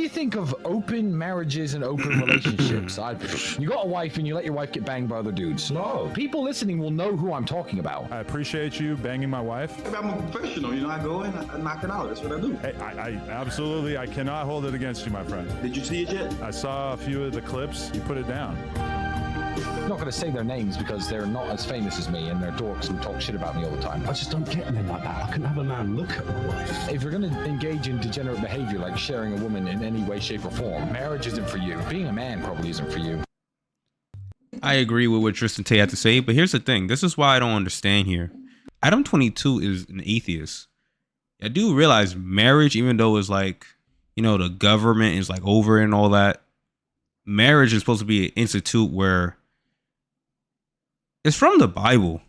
you think of open marriages and open relationships? You got a wife and you let your wife get banged by other dudes. No. People listening will know who I'm talking about. I appreciate you banging my wife. I'm a professional, you know, I go in, I knock it out. That's what I do. Hey, I absolutely, I cannot hold it against you, my friend. Did you see it yet? I saw a few of the clips. You put it down. I'm not going to say their names because they're not as famous as me and they're dorks who talk shit about me all the time. I just don't get men like that. I couldn't have a man look at my wife. If you're going to engage in degenerate behavior like sharing a woman in any way, shape, or form, marriage isn't for you. Being a man probably isn't for you. I agree with what Tristan Tate had to say, but here's the thing. This is why I don't understand here. Adam 22 is an atheist. I do realize marriage, even though it's like, you know, the government is like over it and all that, marriage is supposed to be an institute where it's from the Bible.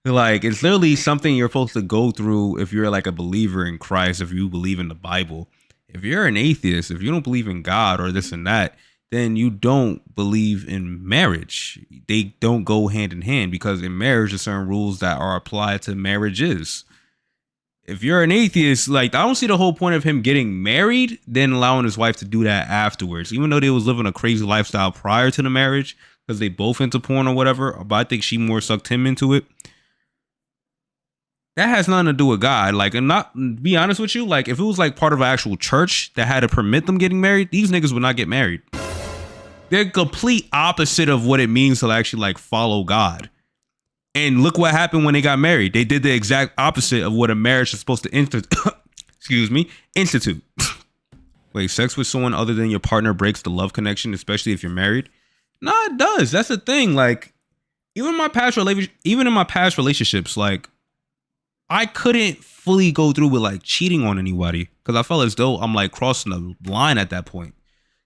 Like, it's literally something you're supposed to go through if you're like a believer in Christ, if you believe in the Bible. If you're an atheist, if you don't believe in God or this and that, then you don't believe in marriage. They don't go hand in hand, because in marriage, there's certain rules that are applied to marriages. If you're an atheist, like, I don't see the whole point of him getting married, then allowing his wife to do that afterwards, even though they was living a crazy lifestyle prior to the marriage, because they both into porn or whatever. But I think she more sucked him into it. That has nothing to do with God. Like, and not be honest with you, like, if it was like part of an actual church that had to permit them getting married, these niggas would not get married. They're complete opposite of what it means to actually like follow God. And look what happened when they got married. They did the exact opposite of what a marriage is supposed to institute. Wait, sex with someone other than your partner breaks the love connection, especially if you're married? No, it does. That's the thing. Like, even in my past relationships, like, I couldn't fully go through with like cheating on anybody because I felt as though I'm like crossing the line at that point.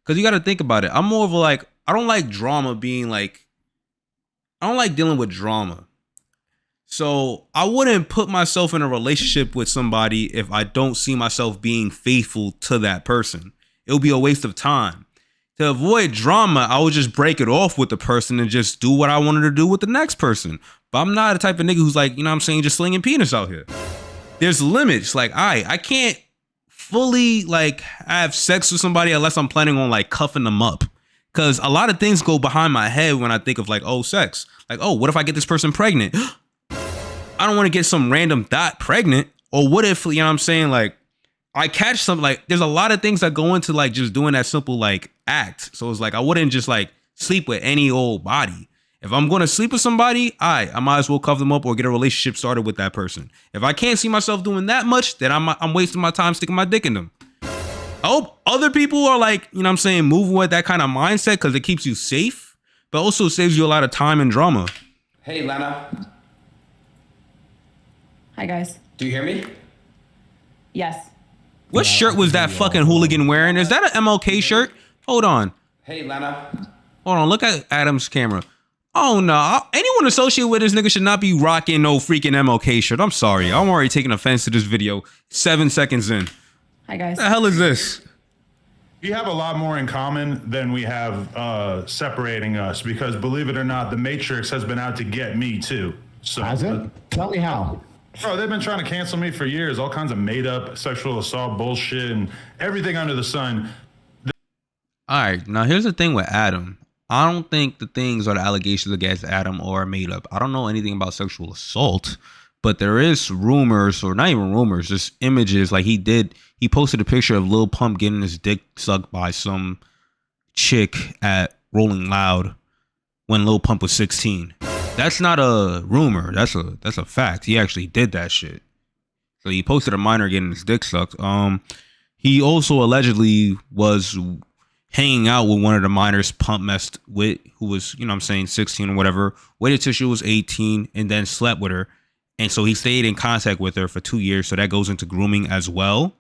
Because you got to think about it. I'm more of a like, I don't like drama being like, I don't like dealing with drama. So I wouldn't put myself in a relationship with somebody if I don't see myself being faithful to that person. It would be a waste of time. To avoid drama, I would just break it off with the person and just do what I wanted to do with the next person. But I'm not the type of nigga who's like, you know what I'm saying, just slinging penis out here. There's limits. Like, I can't fully like have sex with somebody unless I'm planning on like cuffing them up. Because a lot of things go behind my head when I think of like, oh, sex. Like, oh, what if I get this person pregnant? I don't want to get some random dot pregnant. Or what if, you know what I'm saying, like, I catch something. Like, there's a lot of things that go into like just doing that simple like act. So it's like I wouldn't just like sleep with any old body. If I'm going to sleep with somebody, I might as well cuff them up or get a relationship started with that person. If I can't see myself doing that much, then I'm wasting my time sticking my dick in them. I hope other people are like, you know what I'm saying, moving with that kind of mindset because it keeps you safe, but also saves you a lot of time and drama. Hey, Lana. Hi, guys. Do you hear me? Yes. What shirt was that fucking hooligan wearing? Is that an MLK shirt? Hold on. Hey, Lana. Hold on. Look at Adam's camera. Oh, no. Anyone associated with this nigga should not be rocking no freaking MLK shirt. I'm sorry. I'm already taking offense to this video 7 seconds in. Hi, guys. What the hell is this? We have a lot more in common than we have separating us, because believe it or not, the Matrix has been out to get me too. So, has it? Tell me how. Bro, they've been trying to cancel me for years. All kinds of made up sexual assault bullshit and everything under the sun. All right. Now, here's the thing with Adam. I don't think the things or the allegations against Adam are made up. I don't know anything about sexual assault, but there is rumors, or not even rumors, just images. Like he posted a picture of Lil Pump getting his dick sucked by some chick at Rolling Loud when Lil Pump was 16. That's not a rumor. That's a fact. He actually did that shit. So he posted a minor getting his dick sucked. He also allegedly was hanging out with one of the minors Pump messed with, who was, you know what I'm saying, 16 or whatever, waited till she was 18 and then slept with her. And so he stayed in contact with her for 2 years. So that goes into grooming as well.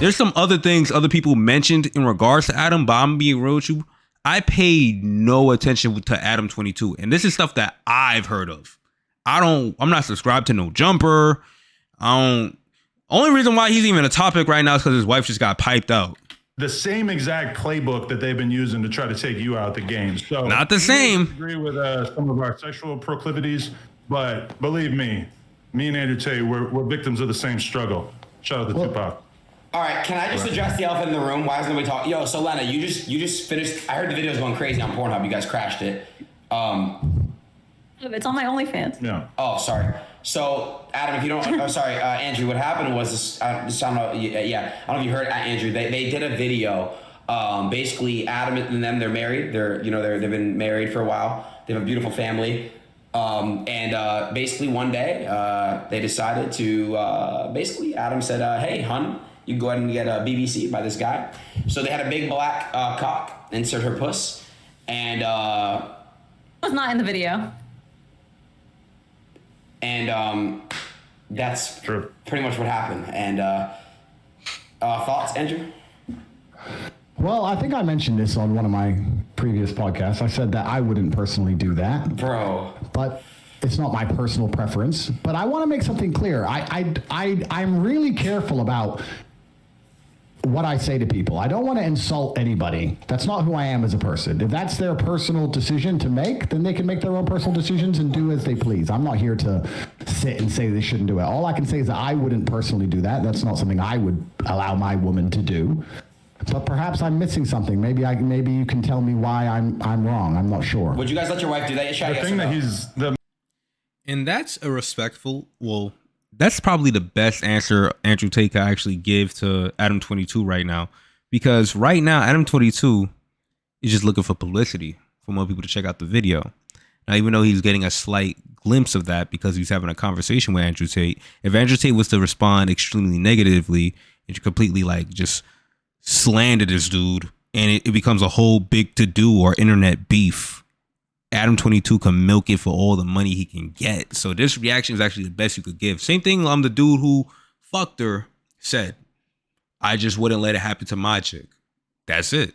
There's some other things other people mentioned in regards to Adam, but I'm being real with you. I paid no attention to Adam 22. And this is stuff that I've heard of. I'm not subscribed to no Jumper. Only reason why he's even a topic right now is because his wife just got piped out. The same exact playbook that they've been using to try to take you out the game. So not the same. I agree with some of our sexual proclivities, but believe me and Andrew Tate, we're victims of the same struggle. Shout out to Tupac. All right, can I just address the elephant in the room? Why is nobody talking? Yo, so Lena, you just finished. I heard the video's going crazy on Pornhub. You guys crashed it. It's on my OnlyFans. Yeah. Oh, sorry. So, Adam, if you don't, Andrew, what happened was this. I don't know. Yeah, I don't know if you heard Andrew. They did a video. Basically, Adam and them, they're married. They've been married for a while. They have a beautiful family. And basically one day, they decided to, Adam said, hey, hun, you can go ahead and get a BBC by this guy. So they had a big black cock insert her puss. And It was not in the video. And that's True. pretty much what happened. And thoughts, Andrew? Well, I think I mentioned this on one of my previous podcasts. I said that I wouldn't personally do that. Bro. But it's not my personal preference. But I want to make something clear. I'm really careful about what I say to people. I don't want to insult anybody. That's not who I am as a person. If that's their personal decision to make, then they can make their own personal decisions and do as they please. I'm not here to sit and say they shouldn't do it. All I can say is that I wouldn't personally do that. That's not something I would allow my woman to do. But perhaps I'm missing something. Maybe you can tell me why I'm wrong. I'm not sure. Would you guys let your wife do that? The thing that he's the And that's a respectful, well, that's probably the best answer Andrew Tate could actually give to Adam 22 right now. Because right now, Adam 22 is just looking for publicity for more people to check out the video. Now, even though he's getting a slight glimpse of that because he's having a conversation with Andrew Tate, if Andrew Tate was to respond extremely negatively and completely like just slander this dude and it becomes a whole big to-do or internet beef, Adam 22 can milk it for all the money he can get. So this reaction is actually the best you could give. Same thing the dude who fucked her said. I just wouldn't let it happen to my chick. That's it.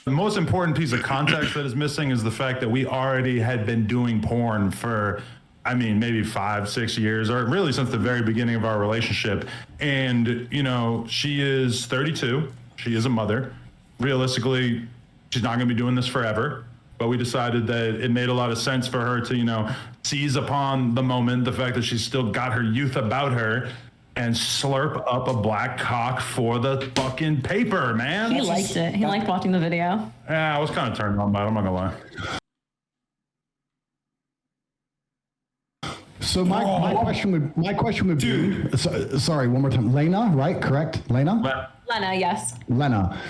The most important piece of context that is missing is the fact that we already had been doing porn for, I mean, maybe 5-6 years, or really since the very beginning of our relationship. And, you know, she is 32. She is a mother. Realistically, she's not going to be doing this forever. But we decided that it made a lot of sense for her to, you know, seize upon the moment, the fact that she's still got her youth about her, and slurp up a black cock for the fucking paper, man. He liked it. He liked watching the video. Yeah, I was kind of turned on by it, I'm not gonna lie. So my question would be, sorry, one more time. Lena, right? Correct? Lena? Lena, yes. Lena,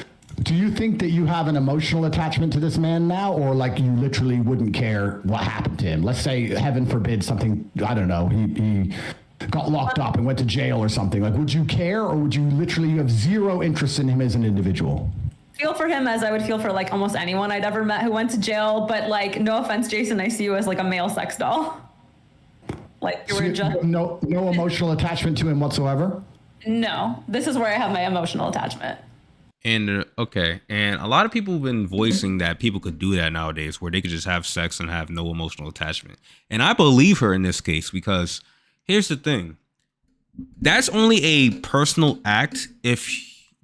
do you think that you have an emotional attachment to this man now, or like you literally wouldn't care what happened to him? Let's say, heaven forbid, something, I don't know, he got locked up and went to jail or something. Like, would you care, or would you literally have zero interest in him as an individual? Feel for him as I would feel for like almost anyone I'd ever met who went to jail. But like, no offense, Jason, I see you as like a male sex doll. Like you were just no emotional attachment to him whatsoever? No, this is where I have my emotional attachment. And okay, and a lot of people have been voicing that people could do that nowadays, where they could just have sex and have no emotional attachment. And I believe her in this case, because here's the thing. That's only a personal act if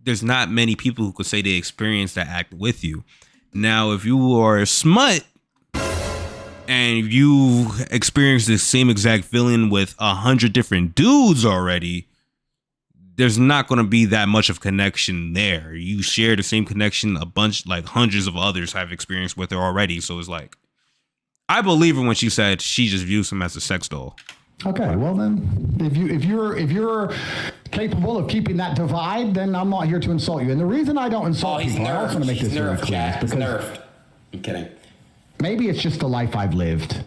there's not many people who could say they experienced that act with you. Now, if you are a smut and you experience the same exact feeling with 100 different dudes already, there's not going to be that much of connection there. You share the same connection a bunch, like hundreds of others have experienced with her already. So it's like, I believe her when she said she just views him as a sex doll. Okay, well then, if you're capable of keeping that divide, then I'm not here to insult you. And the reason I don't insult people, I also want to make this very clear, He's because nerfed. I'm kidding. maybe it's just the life I've lived.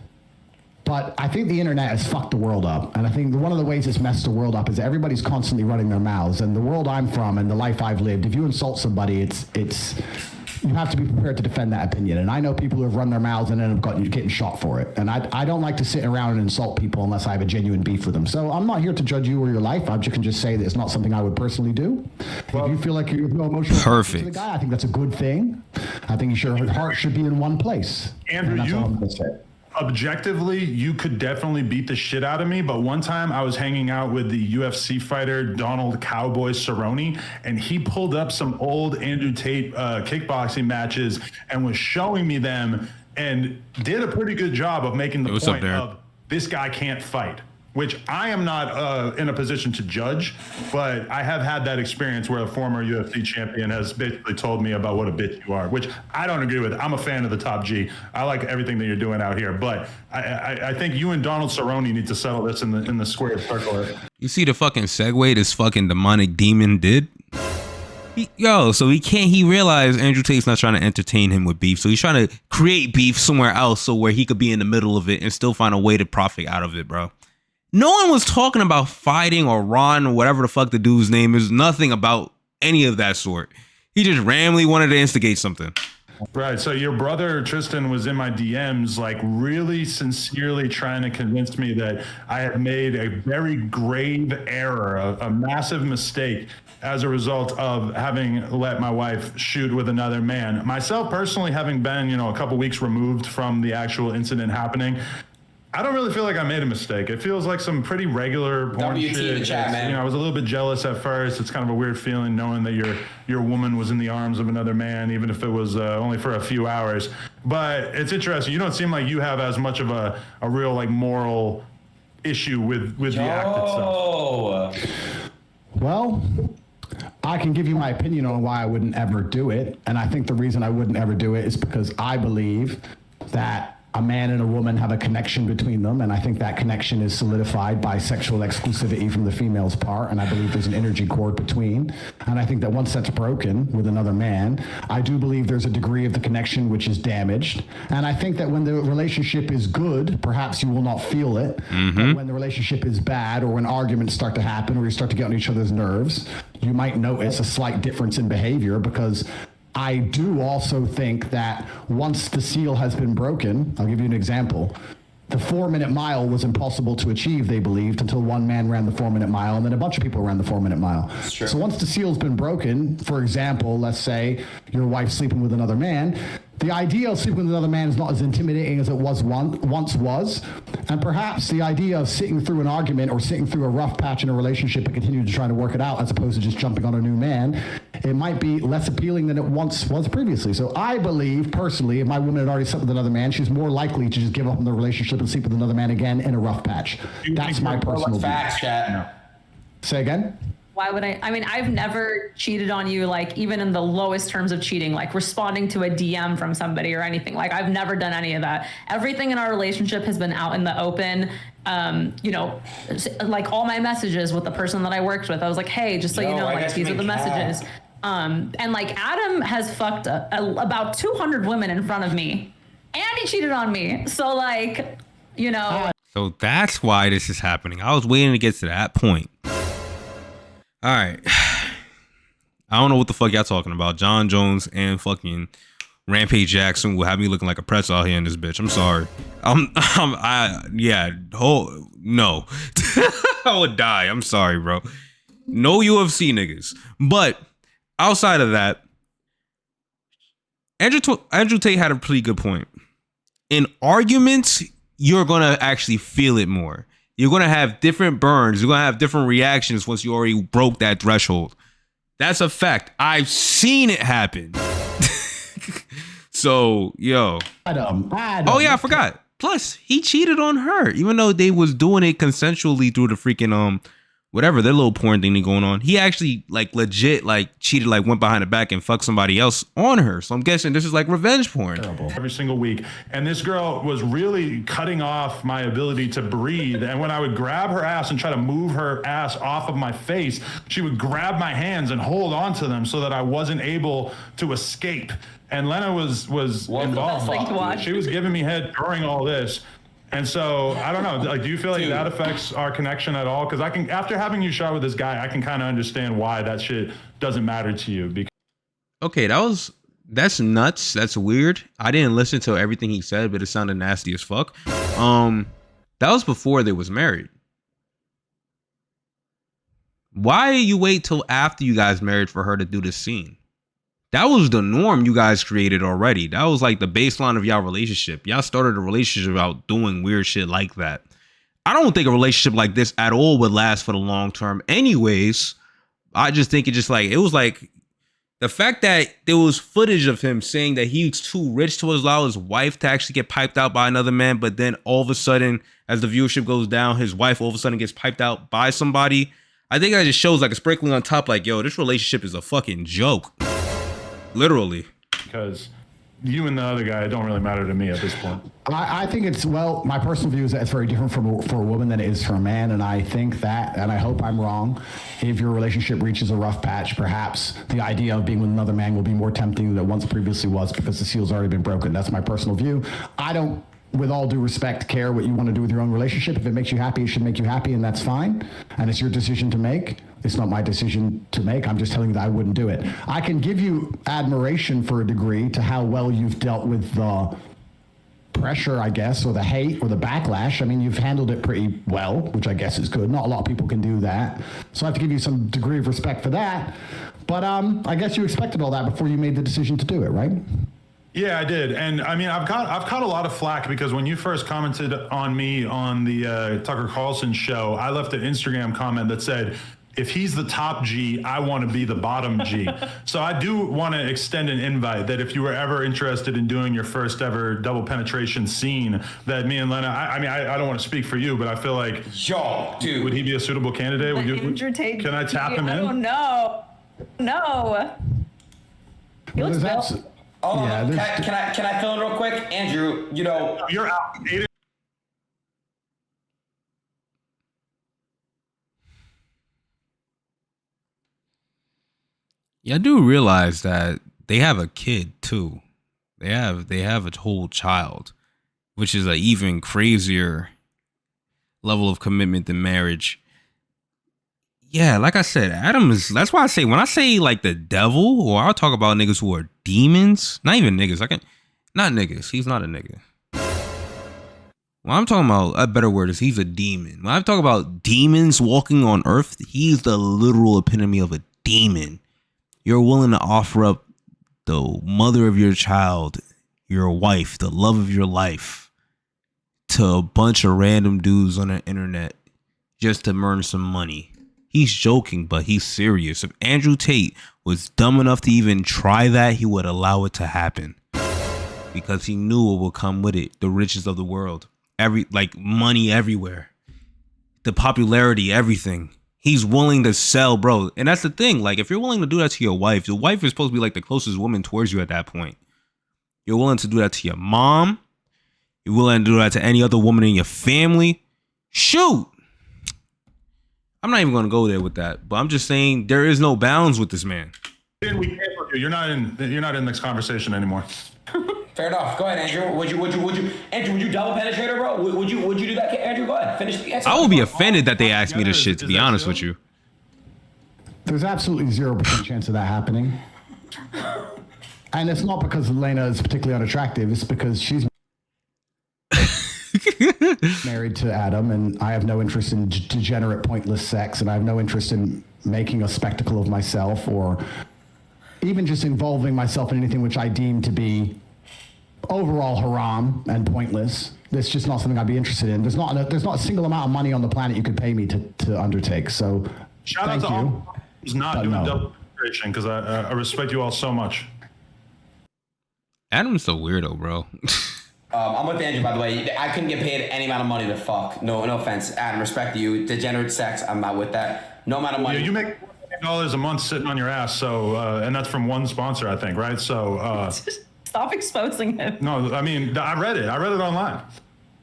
But I think the internet has fucked the world up. And I think one of the ways it's messed the world up is that everybody's constantly running their mouths. And the world I'm from and the life I've lived, if you insult somebody, it's you have to be prepared to defend that opinion. And I know people who have run their mouths and end up getting shot for it. And I don't like to sit around and insult people unless I have a genuine beef with them. So I'm not here to judge you or your life. I can just say that it's not something I would personally do. If you feel like you have no emotional connection to the guy, I think that's a good thing. I think your heart should be in one place. Andrew, and that's all I'm going to say. Objectively, you could definitely beat the shit out of me, but one time I was hanging out with the UFC fighter Donald Cowboy Cerrone, and he pulled up some old Andrew Tate kickboxing matches and was showing me them, and did a pretty good job of making the point of this guy can't fight. which I am not in a position to judge, but I have had that experience where a former UFC champion has basically told me about what a bitch you are, which I don't agree with. I'm a fan of the Top G. I like everything that you're doing out here, but I think you and Donald Cerrone need to settle this in the square circle. You see the fucking segue this fucking demonic demon did? He realized Andrew Tate's not trying to entertain him with beef. So he's trying to create beef somewhere else so where he could be in the middle of it and still find a way to profit out of it, bro. No one was talking about fighting or Ron or whatever the fuck the dude's name is. Nothing about any of that sort. He just randomly wanted to instigate something. Right. So your brother Tristan was in my DMs, like really sincerely trying to convince me that I had made a very grave error, a massive mistake as a result of having let my wife shoot with another man. Myself personally, having been, a couple weeks removed from the actual incident happening, I don't really feel like I made a mistake. It feels like some pretty regular porn WT shit. in the chat, man. I was a little bit jealous at first. It's kind of a weird feeling knowing that your woman was in the arms of another man, even if it was only for a few hours. But it's interesting. You don't seem like you have as much of a real like moral issue with the act itself. Well, I can give you my opinion on why I wouldn't ever do it. And I think the reason I wouldn't ever do it is because I believe that a man and a woman have a connection between them, and I think that connection is solidified by sexual exclusivity from the female's part, and I believe there's an energy cord between. And I think that once that's broken with another man, I do believe there's a degree of the connection which is damaged. And I think that when the relationship is good, perhaps you will not feel it. But when the relationship is bad, or when arguments start to happen, or you start to get on each other's nerves, you might notice a slight difference in behavior, because I do also think that once the seal has been broken, I'll give you an example. The 4-minute mile was impossible to achieve, they believed, until one man ran the 4-minute mile, and then a bunch of people ran the 4-minute mile. So once the seal's been broken, for example, let's say your wife's sleeping with another man, the idea of sleeping with another man is not as intimidating as it once was. And perhaps the idea of sitting through an argument or sitting through a rough patch in a relationship and continuing to try to work it out, as opposed to just jumping on a new man, it might be less appealing than it once was previously. So I believe, personally, if my woman had already slept with another man, she's more likely to just give up on the relationship and sleep with another man again in a rough patch. That's my personal view. Facts, chat. No. Say again? Why would I mean, I've never cheated on you, like even in the lowest terms of cheating, like responding to a DM from somebody or anything. Like I've never done any of that. Everything in our relationship has been out in the open. Like all my messages with the person that I worked with, I was like, hey, just so you know, like these are the messages. And like Adam has fucked about 200 women in front of me, and he cheated on me. So like, So that's why this is happening. I was waiting to get to that point. All right. I don't know what the fuck y'all talking about. John Jones and fucking Rampage Jackson will have me looking like a pretzel out here in this bitch. I'm sorry. No. I would die. I'm sorry, bro. No UFC niggas. But outside of that, Andrew Tate had a pretty good point. In arguments, you're going to actually feel it more. You're going to have different burns. You're going to have different reactions once you already broke that threshold. That's a fact. I've seen it happen. So, yo. Adam. Oh, yeah, I forgot. Plus, he cheated on her, even though they was doing it consensually through the freaking, whatever, their little porn thing going on. He actually, like, legit, like, cheated, like, went behind the back and fucked somebody else on her. So I'm guessing this is, like, revenge porn. Every single week. And this girl was really cutting off my ability to breathe. And when I would grab her ass and try to move her ass off of my face, she would grab my hands and hold on to them so that I wasn't able to escape. And Lena was involved. She was giving me head during all this. And so, I don't know, like, do you feel like that affects our connection at all? Because after having you shot with this guy, I can kind of understand why that shit doesn't matter to you. Because okay, that's nuts. That's weird. I didn't listen to everything he said, but it sounded nasty as fuck. That was before they was married. Why you wait till after you guys married for her to do this scene? That was the norm you guys created already. That was like the baseline of y'all relationship. Y'all started a relationship about doing weird shit like that. I don't think a relationship like this at all would last for the long term anyways. I just think it was like The fact that there was footage of him saying that he's too rich to allow his wife to actually get piped out by another man, but then all of a sudden, as the viewership goes down, his wife all of a sudden gets piped out by somebody. I think that just shows like a sprinkling on top, like, yo, this relationship is a fucking joke. Literally. Because you and the other guy don't really matter to me at this point. I think it's, well, my personal view is that it's very different for a woman than it is for a man. And I think that, and I hope I'm wrong, if your relationship reaches a rough patch, perhaps the idea of being with another man will be more tempting than it once previously was because the seal's already been broken. That's my personal view. I don't, with all due respect, care what you want to do with your own relationship. If it makes you happy, it should make you happy, and that's fine. And it's your decision to make. It's not my decision to make. I'm just telling you that I wouldn't do it. I can give you admiration for a degree to how well you've dealt with the pressure, I guess, or the hate or the backlash. I mean, you've handled it pretty well, which I guess is good. Not a lot of people can do that. So I have to give you some degree of respect for that. But I guess you expected all that before you made the decision to do it, right? Yeah, I did. And I mean, I've caught a lot of flack because when you first commented on me on the Tucker Carlson show, I left an Instagram comment that said, if he's the top G, I want to be the bottom G. So I do want to extend an invite that if you were ever interested in doing your first ever double penetration scene, that me and Lena, I don't want to speak for you, but I feel like, yo, dude, would he be a suitable candidate? Can I tap him in? I don't know. No. He looks built. Oh, yeah, can I fill in real quick? Andrew, you know. You're outdated. Yeah, I do realize that they have a kid too. They have a whole child, which is an even crazier level of commitment than marriage. Yeah, like I said, Adam is, that's why I say, when I say like the devil, or I'll talk about niggas who are demons, not even niggas, not niggas, he's not a nigga. When I'm talking about, a better word is he's a demon. When I talk about demons walking on earth, he's the literal epitome of a demon. You're willing to offer up the mother of your child, your wife, the love of your life, to a bunch of random dudes on the internet just to earn some money. He's joking, but he's serious. If Andrew Tate was dumb enough to even try that, he would allow it to happen because he knew what would come with it. The riches of the world, money everywhere, the popularity, everything. He's willing to sell, bro. And that's the thing. Like, if you're willing to do that to your wife is supposed to be like the closest woman towards you at that point. You're willing to do that to your mom. You're willing to do that to any other woman in your family. Shoot. I'm not even going to go there with that, but I'm just saying there is no bounds with this man. You're not in this conversation anymore. Fair enough. Go ahead, Andrew. Andrew, would you double penetrate her, bro? Would you do that, Andrew? Go ahead. Finish the answer. I will be offended that they asked me this shit, to be honest with you. There's absolutely 0% chance of that happening. And it's not because Elena is particularly unattractive. It's because she's married to Adam, and I have no interest in degenerate, pointless sex, and I have no interest in making a spectacle of myself or even just involving myself in anything which I deem to be overall haram and pointless. That's just not something I'd be interested in. There's not a single amount of money on the planet you could pay me to undertake. So shout out to all who's not doing double penetration, because I respect you all so much. Adam's a weirdo, bro. I'm with Andrew, by the way. I couldn't get paid any amount of money to fuck. No offense. Adam, respect to you. Degenerate sex, I'm not with that. No amount of money. Yeah, you make $40 a month sitting on your ass, so and that's from one sponsor, I think, right? So stop exposing him. No, I mean, I read it online.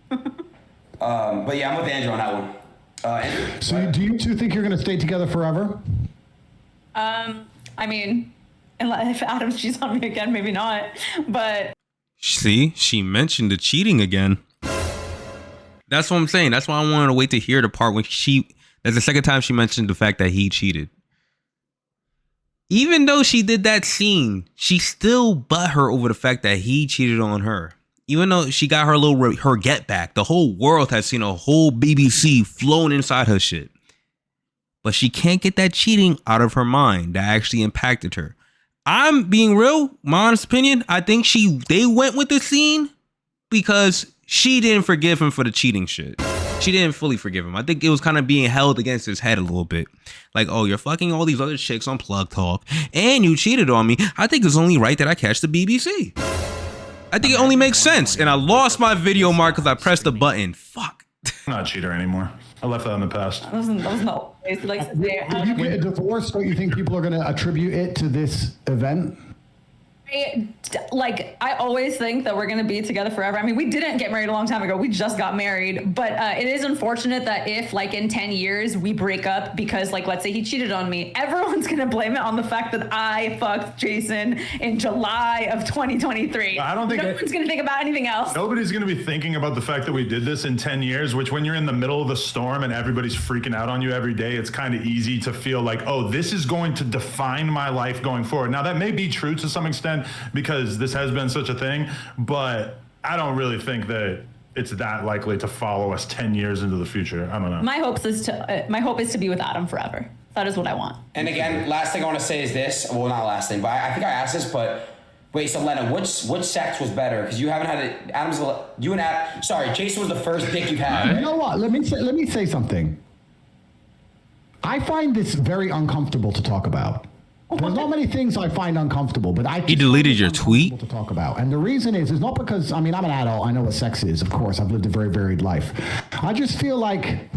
But yeah, I'm with Andrew on that one. Andrew, so do you two think you're going to stay together forever? I mean, if Adam cheats on me again, maybe not. But see, she mentioned the cheating again. That's what I'm saying. That's why I wanted to wait to hear the part when that's the second time she mentioned the fact that he cheated. Even though she did that scene, she still butthurt over the fact that he cheated on her. Even though she got her get back, the whole world has seen a whole BBC flown inside her shit. But she can't get that cheating out of her mind that actually impacted her. I'm being real, my honest opinion. I think they went with the scene because she didn't forgive him for the cheating shit. She didn't fully forgive him. I think it was kind of being held against his head a little bit. Like, oh, you're fucking all these other chicks on Plug Talk, and you cheated on me. I think it's only right that I catch the BBC. I think it only makes sense. And I lost my video mark because I pressed the button. Fuck. I'm not a cheater anymore. I left that in the past. That was not like If you get a divorce, don't you think people are going to attribute it to this event? I always think that we're going to be together forever. I mean, we didn't get married a long time ago. We just got married. But it is unfortunate that if, like, in 10 years we break up because, like, let's say he cheated on me, everyone's going to blame it on the fact that I fucked Jason in July of 2023. I don't think no one's going to think about anything else. Nobody's going to be thinking about the fact that we did this in 10 years, which when you're in the middle of the storm and everybody's freaking out on you every day, it's kind of easy to feel like, oh, this is going to define my life going forward. Now, that may be true to some extent, because this has been such a thing, but I don't really think that it's that likely to follow us 10 years into the future. I don't know. My hope is to be with Adam forever. That is what I want. And again, last thing I want to say is this. Well, not last thing, but I think I asked this, but wait, so Lena, which sex was better? Because you haven't had it. Jason was the first dick you've had. Right? You know what? Let me say something. I find this very uncomfortable to talk about. There's not many things I find uncomfortable, but he deleted your tweet to talk about. And the reason is not because, I mean, I'm an adult. I know what sex is. Of course, I've lived a very varied life. I just feel like,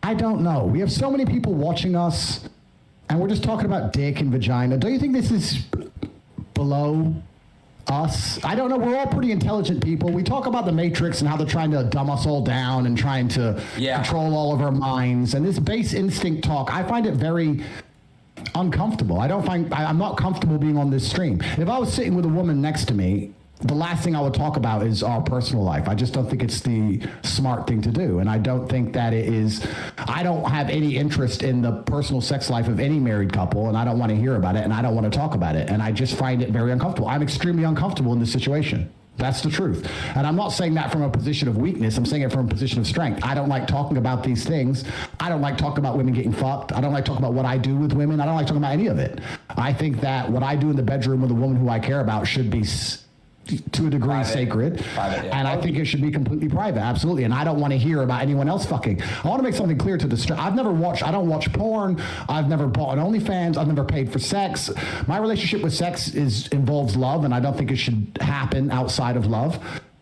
I don't know. We have so many people watching us and we're just talking about dick and vagina. Don't you think this is below us? I don't know. We're all pretty intelligent people. We talk about the Matrix and how they're trying to dumb us all down and trying to control all of our minds. And this base instinct talk, I find it very uncomfortable. I'm not comfortable being on this stream. If I was sitting with a woman next to me, the last thing I would talk about is our personal life. I just don't think it's the smart thing to do. And I don't think that it is, I don't have any interest in the personal sex life of any married couple, and I don't want to hear about it, and I don't want to talk about it. And I just find it very uncomfortable. I'm extremely uncomfortable in this situation. That's the truth. And I'm not saying that from a position of weakness. I'm saying it from a position of strength. I don't like talking about these things. I don't like talking about women getting fucked. I don't like talking about what I do with women. I don't like talking about any of it. I think that what I do in the bedroom with a woman who I care about should be to a degree sacred. And I think it should be completely private. Absolutely. And I don't want to hear about anyone else fucking. I want to make something clear to the I don't watch porn. I've never bought an OnlyFans. I've never paid for sex. My relationship with sex involves love, and I don't think it should happen outside of love.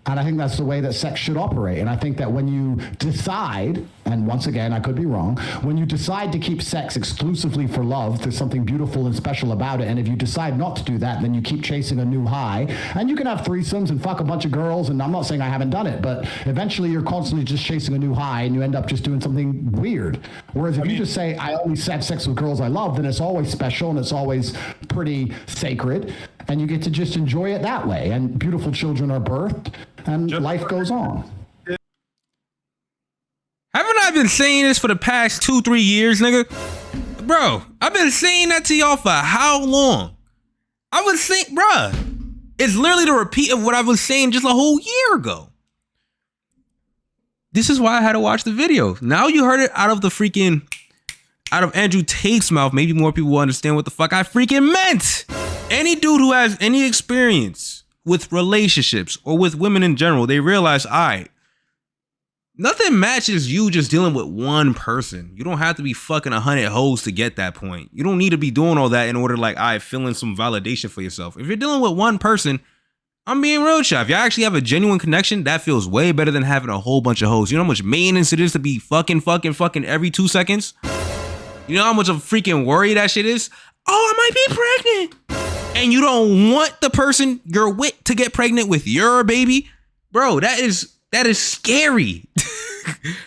And I think that's the way that sex should operate. And I think that when you decide, and once again, I could be wrong, when you decide to keep sex exclusively for love, there's something beautiful and special about it. And if you decide not to do that, then you keep chasing a new high. And you can have threesomes and fuck a bunch of girls. And I'm not saying I haven't done it, but eventually you're constantly just chasing a new high and you end up just doing something weird. Whereas if you just say, I only have sex with girls I love, then it's always special and it's always pretty sacred. And you get to just enjoy it that way. And beautiful children are birthed. And life goes on. Haven't I been saying this for the past 2-3 years, nigga? Bro, I've been saying that to y'all for how long? I was saying, bruh, it's literally the repeat of what I was saying just a whole year ago. This is why I had to watch the video. Now you heard it out of Andrew Tate's mouth. Maybe more people will understand what the fuck I freaking meant. Any dude who has any experience with relationships or with women in general, they realize, nothing matches you just dealing with one person. You don't have to be fucking 100 hoes to get that point. You don't need to be doing all that in order to fill in some validation for yourself. If you're dealing with one person, I'm being real, chat. If you actually have a genuine connection, that feels way better than having a whole bunch of hoes. You know how much maintenance it is to be fucking every 2 seconds? You know how much of a freaking worry that shit is? Oh, I might be pregnant. And you don't want the person you're with to get pregnant with your baby? Bro, that is scary.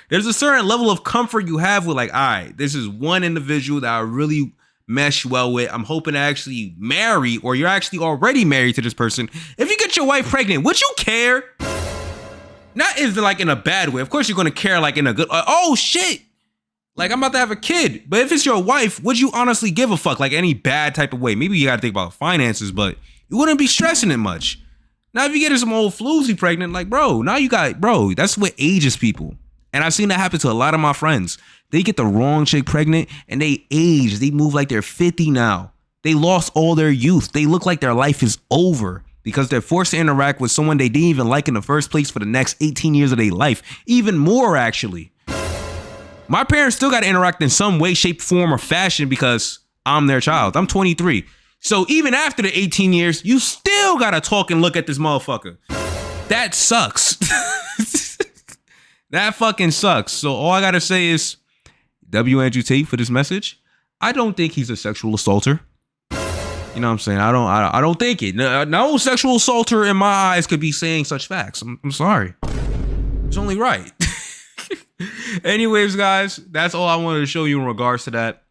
There's a certain level of comfort you have with this is one individual that I really mesh well with. I'm hoping to actually marry, or you're actually already married to this person. If you get your wife pregnant, would you care? Not in a bad way. Of course you're going to care in a good, oh shit. I'm about to have a kid. But if it's your wife, would you honestly give a fuck? Any bad type of way? Maybe you got to think about finances, but you wouldn't be stressing it much. Now, if you get some old floozy pregnant, that's what ages people. And I've seen that happen to a lot of my friends. They get the wrong chick pregnant and they age. They move like they're 50 now. They lost all their youth. They look like their life is over. because they're forced to interact with someone they didn't even like in the first place for the next 18 years of their life. Even more, actually. My parents still got to interact in some way, shape, form, or fashion because I'm their child. I'm 23. So even after the 18 years, you still got to talk and look at this motherfucker. That sucks. That fucking sucks. So all I got to say is, W. Andrew Tate for this message. I don't think he's a sexual assaulter. You know what I'm saying? I don't think it. No sexual assaulter in my eyes could be saying such facts. I'm sorry. It's only right. Anyways, guys, that's all I wanted to show you in regards to that.